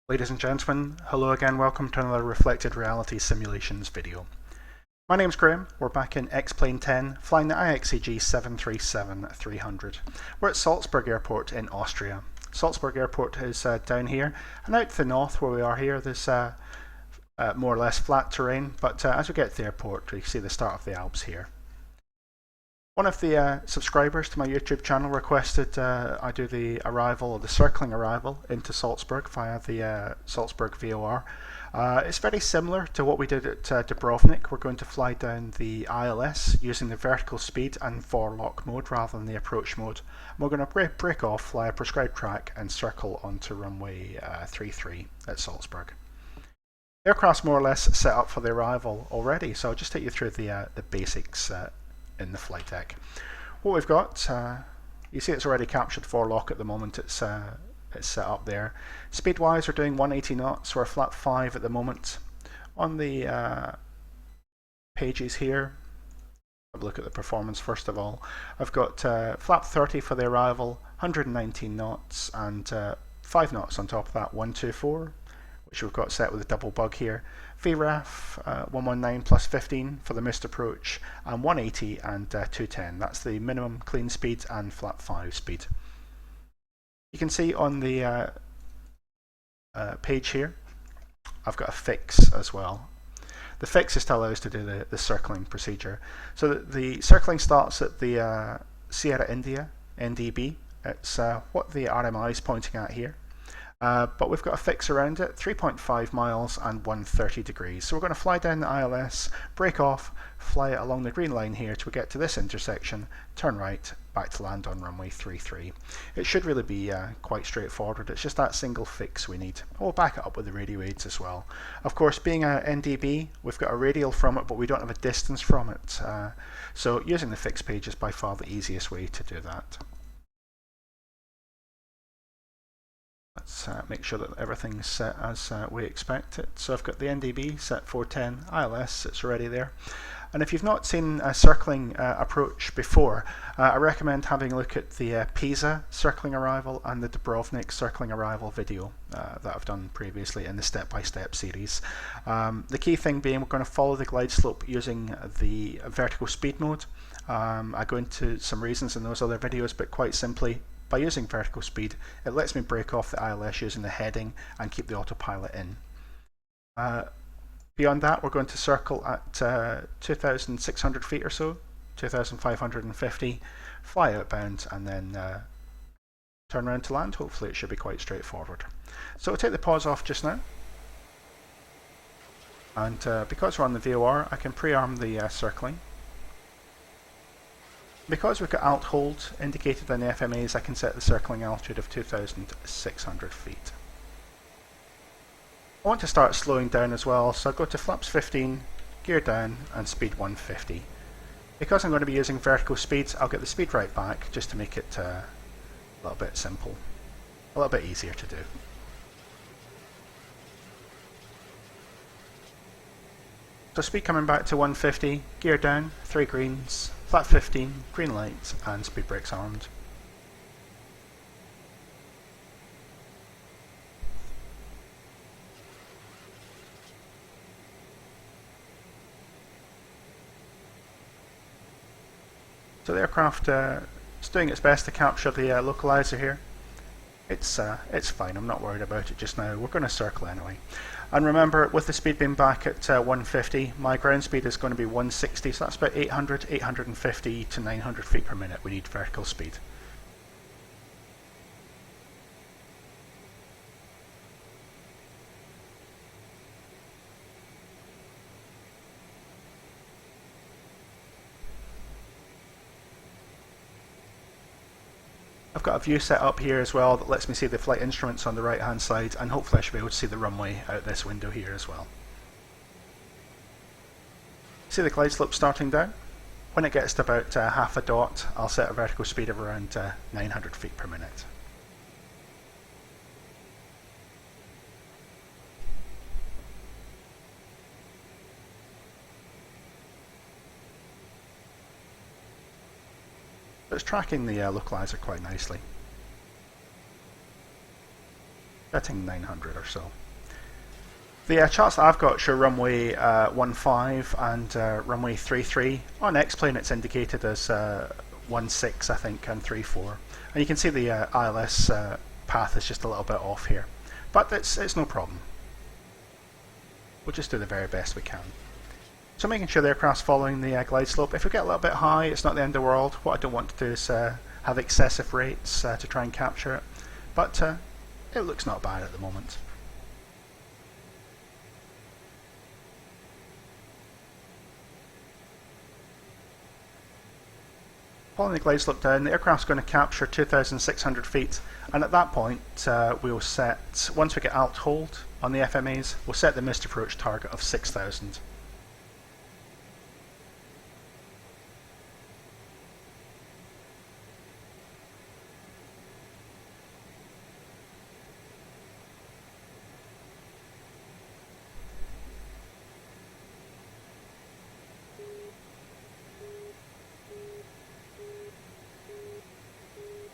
Ladies and gentlemen, hello again, welcome to another Reflected Reality Simulations video. My name's Graham, we're back in X-Plane 10, flying the IXEG 737-300. We're at Salzburg Airport in Austria. Salzburg Airport is down here, and out to the north where we are here there's more or less flat terrain, but as we get to the airport we see the start of the Alps here. One of the subscribers to my YouTube channel requested I do the arrival, or the circling arrival, into Salzburg via the Salzburg VOR. It's very similar to what we did at Dubrovnik. We're going to fly down the ILS using the vertical speed and forelock mode rather than the approach mode. And we're going to break off, fly a prescribed track and circle onto runway 33 at Salzburg. The aircraft's more or less set up for the arrival already, so I'll just take you through the basics in the flight deck. What we've got, you see it's already captured forelock at the moment, it's set up there. Speed wise we're doing 180 knots, we're flat 5 at the moment. On the pages here, have a look at the performance first of all. I've got flap 30 for the arrival, 119 knots, and 5 knots on top of that, 124, which we've got set with a double bug here. VRAF 119 plus 15 for the missed approach, and 180 and 210. That's the minimum clean speed and flap 5 speed. You can see on the page here, I've got a fix as well. The fix is to allow us to do the circling procedure. So the circling starts at the Sierra India, NDB. It's what the RMI is pointing at here. But we've got a fix around it, 3.5 miles and 130 degrees. So we're going to fly down the ILS, break off, fly it along the green line here till we get to this intersection, turn right, back to land on runway 33. It should really be quite straightforward, it's just that single fix we need. We'll back it up with the radio aids as well. Of course, being a NDB, we've got a radial from it, but we don't have a distance from it. So using the fix page is by far the easiest way to do that. Let's make sure that everything's set as we expect it. So I've got the NDB set 410, ILS, it's already there. And if you've not seen a circling approach before, I recommend having a look at the Pisa circling arrival and the Dubrovnik circling arrival video that I've done previously in the step-by-step series. The key thing being we're going to follow the glide slope using the vertical speed mode. I go into some reasons in those other videos, but quite simply, by using vertical speed, it lets me break off the ILS using the heading and keep the autopilot in. Beyond that, we're going to circle at 2,600 feet or so, 2,550, fly outbound, and then turn around to land. Hopefully it should be quite straightforward. So we'll take the pause off just now. And because we're on the VOR, I can pre-arm the circling. Because we've got alt hold indicated on the FMAs, I can set the circling altitude of 2,600 feet. I want to start slowing down as well, so I'll go to flaps 15, gear down, and speed 150. Because I'm going to be using vertical speeds, I'll get the speed right back just to make it a little bit simple, a little bit easier to do. So speed coming back to 150, gear down, 3 greens, flat 15, green light, and speed brakes armed. So the aircraft is doing its best to capture the localizer here. It's fine, I'm not worried about it just now. We're going to circle anyway. And remember, with the speed being back at 150, my ground speed is going to be 160, so that's about 800, 850 to 900 feet per minute we need vertical speed. I've got a view set up here as well that lets me see the flight instruments on the right hand side, and hopefully I should be able to see the runway out this window here as well. See the glide slope starting down? When it gets to about half a dot, I'll set a vertical speed of around 900 feet per minute. It's tracking the localizer quite nicely. setting 900 or so. The charts that I've got show runway 15 and runway 33. On X-plane it's indicated as 16 I think and 34. And you can see the ILS path is just a little bit off here. But it's no problem. We'll just do the very best we can. So making sure the aircraft's following the glide slope. If we get a little bit high, it's not the end of the world. What I don't want to do is have excessive rates to try and capture it. But it looks not bad at the moment. Following the glide slope down, the aircraft's going to capture 2,600 feet, and at that point we'll set, once we get alt hold on the FMAs, we'll set the missed approach target of 6,000.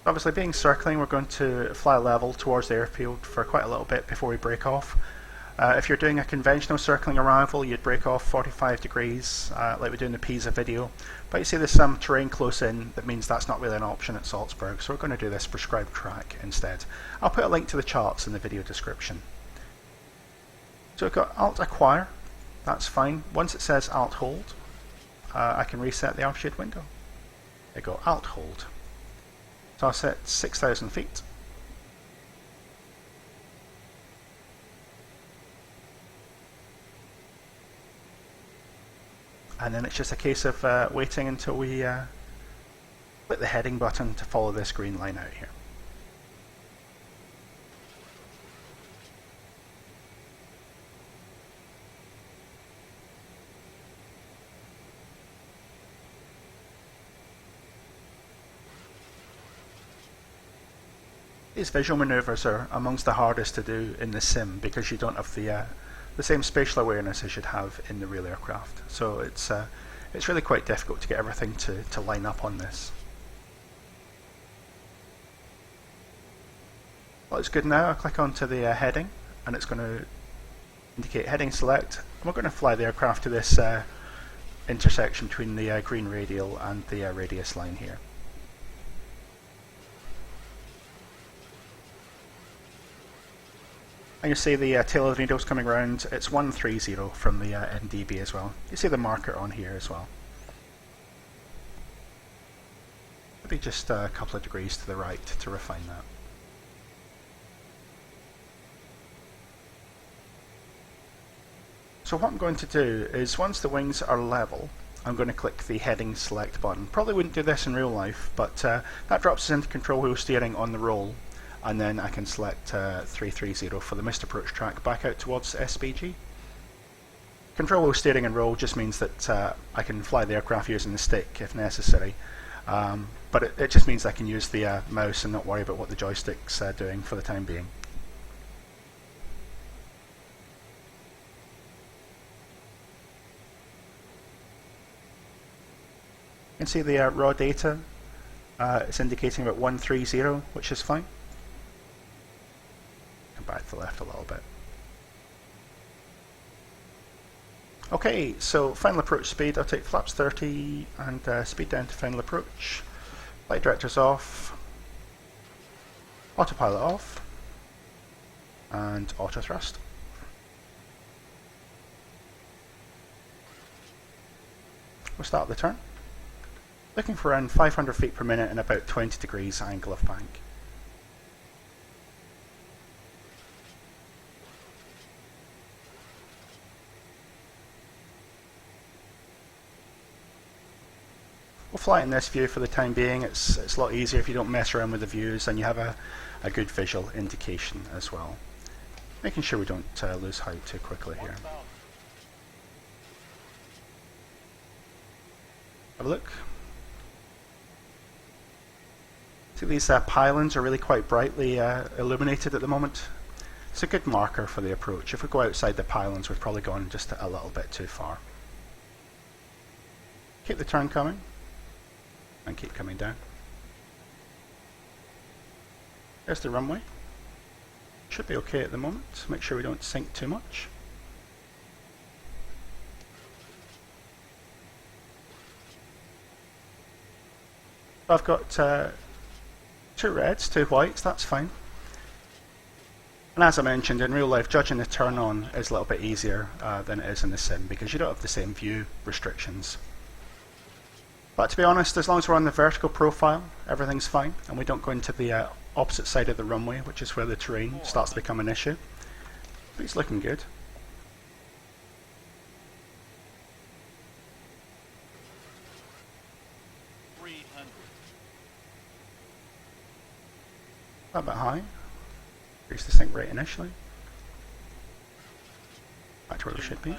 Obviously, being circling, we're going to fly level towards the airfield for quite a little bit before we break off. If you're doing a conventional circling arrival, you'd break off 45 degrees, like we do in the Pisa video. But you see there's some terrain close in that means that's not really an option at Salzburg, so we're going to do this prescribed track instead. I'll put a link to the charts in the video description. So we've got Alt Acquire, that's fine. Once it says Alt Hold, I can reset the altitude window. There you go, Alt Hold. So I'll set 6,000 feet. And then it's just a case of waiting until we click the heading button to follow this green line out here. These visual maneuvers are amongst the hardest to do in the sim because you don't have the same spatial awareness as you'd have in the real aircraft. So it's really quite difficult to get everything to line up on this. Well, it's good now. I'll click onto the heading and it's going to indicate heading select. And we're going to fly the aircraft to this intersection between the green radial and the radius line here. And you see the tail of the needles coming around. It's 130 from the NDB as well. You see the marker on here as well. Maybe just a couple of degrees to the right to refine that. So what I'm going to do is once the wings are level, I'm going to click the heading select button. Probably wouldn't do this in real life, but that drops us into control wheel steering on the roll. And then I can select 330 for the missed approach track back out towards SBG. Control wheel steering and roll just means that I can fly the aircraft using the stick if necessary, but it just means I can use the mouse and not worry about what the joystick's doing for the time being. You can see the raw data, it's indicating about 130, which is fine. Back to the left a little bit. Okay, so final approach speed, I'll take flaps 30 and speed down to final approach. Flight directors off, autopilot off, and auto thrust. We'll start the turn. Looking for around 500 feet per minute and about 20 degrees angle of bank. We'll fly in this view for the time being. It's a lot easier if you don't mess around with the views and you have a good visual indication as well. Making sure we don't lose height too quickly here. Have a look. See these pylons are really quite brightly illuminated at the moment. It's a good marker for the approach. If we go outside the pylons, we've probably gone just a little bit too far. Keep the turn coming. And keep coming down. There's the runway. Should be okay at the moment. Make sure we don't sink too much. I've got 2 reds, 2 whites, that's fine. And as I mentioned, in real life, judging the turn on is a little bit easier than it is in the sim, because you don't have the same view restrictions. But to be honest, as long as we're on the vertical profile, everything's fine, and we don't go into the opposite side of the runway, which is where the terrain starts to become an issue. But it's looking good. A bit high. Increase the sink rate initially. Back to where we should be. You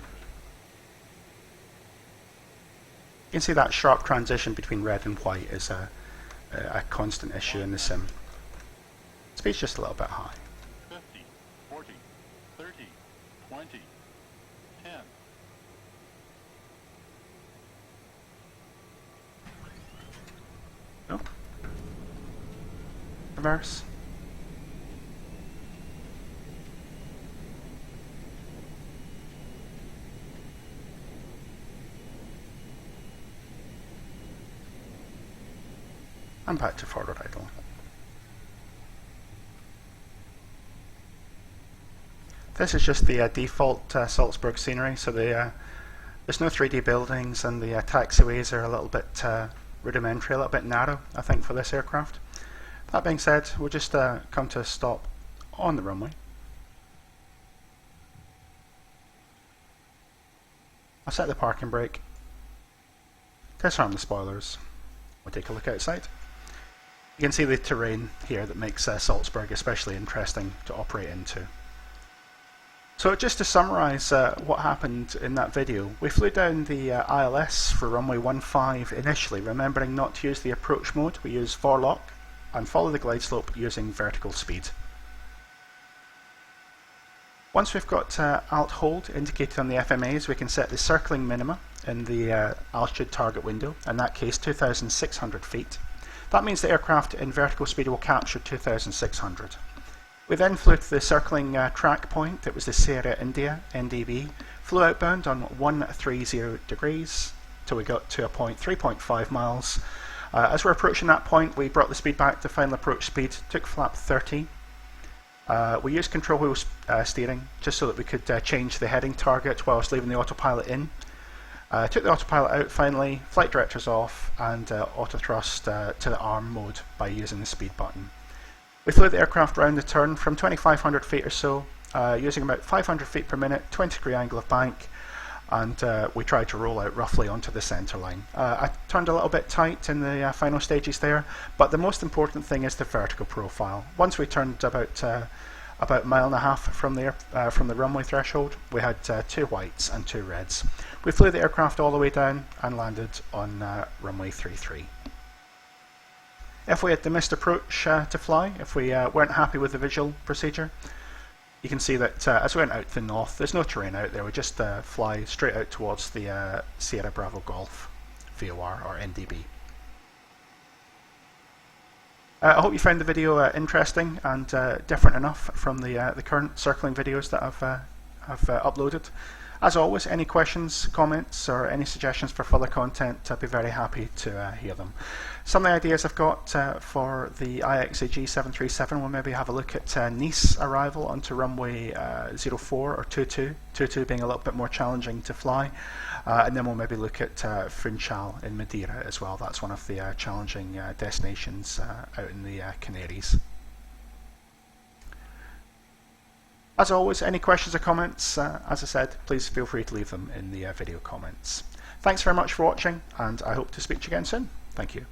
can see that sharp transition between red and white is a constant issue in the sim. Speed's just a little bit high. 50, 40, 30, 20, 10. Go. Reverse. And back to forward idle. This is just the default Salzburg scenery, so there's no 3D buildings, and the taxiways are a little bit rudimentary, a little bit narrow, I think, for this aircraft. That being said, we'll just come to a stop on the runway. I'll set the parking brake, disarm the spoilers, we'll take a look outside. You can see the terrain here that makes Salzburg especially interesting to operate into. So just to summarise what happened in that video, we flew down the ILS for runway 15 initially, remembering not to use the approach mode. We use forelock and follow the glide slope using vertical speed. Once we've got alt hold indicated on the FMAs, we can set the circling minima in the altitude target window, in that case 2,600 feet. That means the aircraft in vertical speed will capture 2,600. We then flew to the circling track point, it was the Sierra India, NDB, flew outbound on 130 degrees till we got to a point 3.5 miles. As we're approaching that point, we brought the speed back to final approach speed, took flap 30. We used control wheel steering just so that we could change the heading target whilst leaving the autopilot in. Took the autopilot out finally, flight directors off, and auto thrust to the arm mode by using the speed button. We flew the aircraft round the turn from 2,500 feet or so, using about 500 feet per minute, 20 degree angle of bank, and we tried to roll out roughly onto the centre line. I turned a little bit tight in the final stages there, but the most important thing is the vertical profile. Once we turned about a mile and a half from the runway threshold, we had 2 whites and 2 reds. We flew the aircraft all the way down and landed on runway 33. If we had the missed approach to fly, if we weren't happy with the visual procedure, you can see that as we went out to the north, there's no terrain out there, we just fly straight out towards the Sierra Bravo Golf VOR or NDB. I hope you found the video interesting and different enough from the current circling videos that I've uploaded. As always, any questions, comments, or any suggestions for further content, I'd be very happy to hear them. Some of the ideas I've got for the IXEG 737, we'll maybe have a look at Nice arrival onto runway 04 or 22, 22 being a little bit more challenging to fly, and then we'll maybe look at Funchal in Madeira as well. That's one of the challenging destinations out in the Canaries. As always, any questions or comments, as I said, please feel free to leave them in the video comments. Thanks very much for watching, and I hope to speak to you again soon. Thank you.